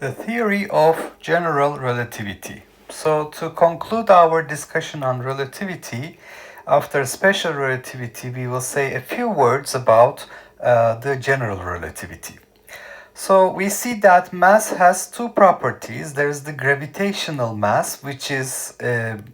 The theory of general relativity. So, to conclude our discussion on relativity, after special relativity, we will say a few words about the general relativity. So we see that mass has two properties. There is the gravitational mass, which is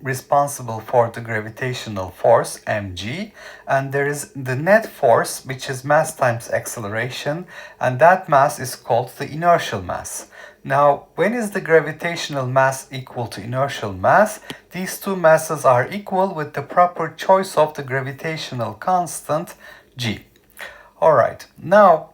responsible for the gravitational force, mg, and there is the net force, which is mass times acceleration, and that mass is called the inertial mass. Now, when is the gravitational mass equal to inertial mass? These two masses are equal with the proper choice of the gravitational constant, g. All right, now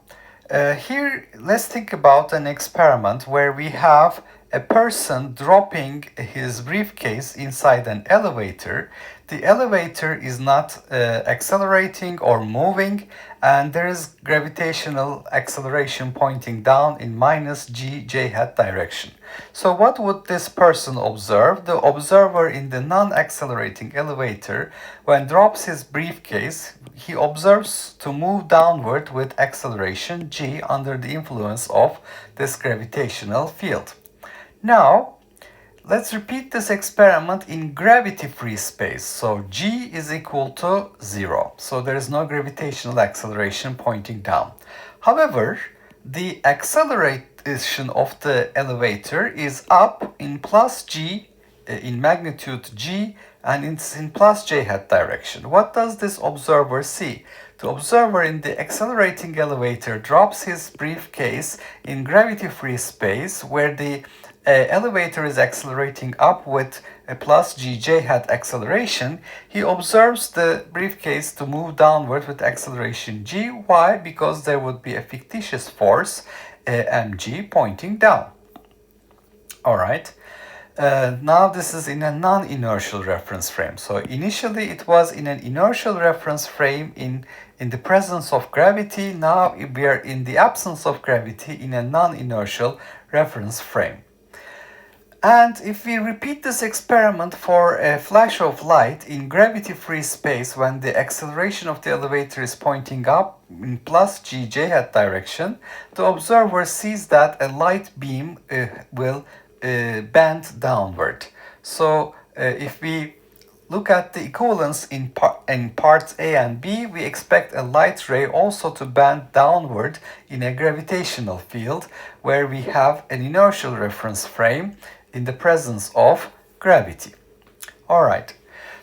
here, let's think about an experiment where we have a person dropping his briefcase inside an elevator. The elevator is not accelerating or moving, and there is gravitational acceleration pointing down in minus j hat direction. So what would this person observe? The observer in the non-accelerating elevator, when drops his briefcase, he observes to move downward with acceleration g under the influence of this gravitational field. Now, let's repeat this experiment in gravity-free space. So g is equal to 0. So there is no gravitational acceleration pointing down. However, the acceleration of the elevator is up in plus g, in magnitude g, and it's in plus j hat direction. What does this observer see? The observer in the accelerating elevator drops his briefcase in gravity-free space where the elevator is accelerating up with a plus j hat acceleration. He observes the briefcase to move downward with acceleration g. Why? Because there would be a fictitious force, mg, pointing down. All right. Now this is in a non-inertial reference frame. So initially it was in an inertial reference frame in the presence of gravity. Now we are in the absence of gravity in a non-inertial reference frame. And if we repeat this experiment for a flash of light in gravity-free space when the acceleration of the elevator is pointing up in plus j hat direction, the observer sees that a light beam will bend downward. So if we look at the equivalence in parts A and B, we expect a light ray also to bend downward in a gravitational field where we have an inertial reference frame in the presence of gravity. All right.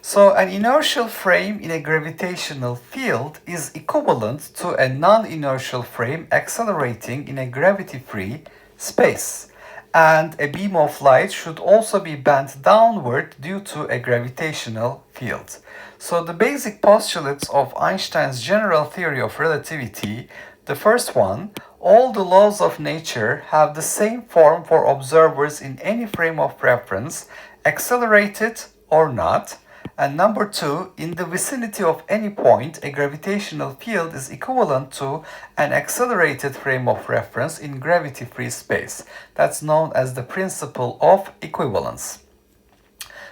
So an inertial frame in a gravitational field is equivalent to a non-inertial frame accelerating in a gravity-free space. And a beam of light should also be bent downward due to a gravitational field. So the basic postulates of Einstein's general theory of relativity, the first one, all the laws of nature have the same form for observers in any frame of reference, accelerated or not. And number two, in the vicinity of any point, a gravitational field is equivalent to an accelerated frame of reference in gravity-free space. That's known as the principle of equivalence.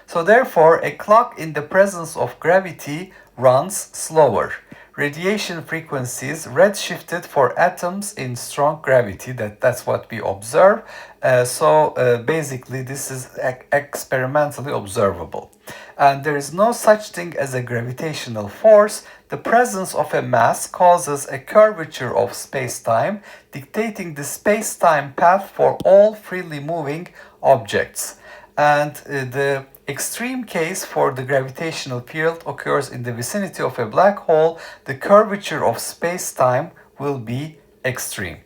So therefore, a clock in the presence of gravity runs slower. Radiation frequencies redshifted for atoms in strong gravity. That's what we observe. Basically, this is experimentally observable. And there is no such thing as a gravitational force. The presence of a mass causes a curvature of space-time, dictating the space-time path for all freely moving objects. And the extreme case for the gravitational field occurs in the vicinity of a black hole. The curvature of space-time will be extreme.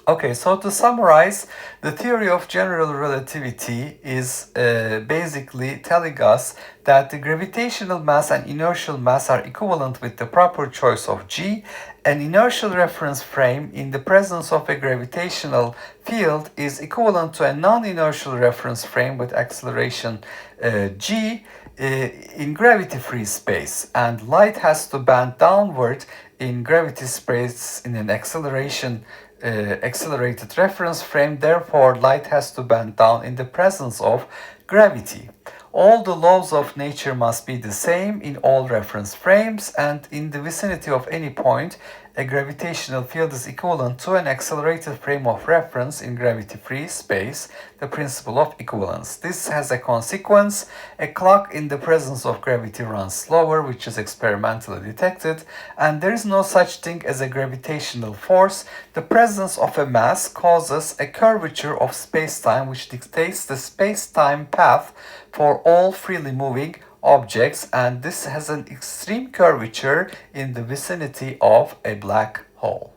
Okay, so to summarize, the theory of general relativity is basically telling us that the gravitational mass and inertial mass are equivalent with the proper choice of g. An inertial reference frame in the presence of a gravitational field is equivalent to a non-inertial reference frame with acceleration g in gravity-free space, and light has to bend downward in gravity space in an accelerated reference frame. Therefore, light has to bend down in the presence of gravity. All the laws of nature must be the same in all reference frames, and in the vicinity of any point, a gravitational field is equivalent to an accelerated frame of reference in gravity-free space, the principle of equivalence. This has a consequence. A clock in the presence of gravity runs slower, which is experimentally detected, and there is no such thing as a gravitational force. The presence of a mass causes a curvature of space-time, which dictates the space-time path for all freely moving objects, and this has an extreme curvature in the vicinity of a black hole.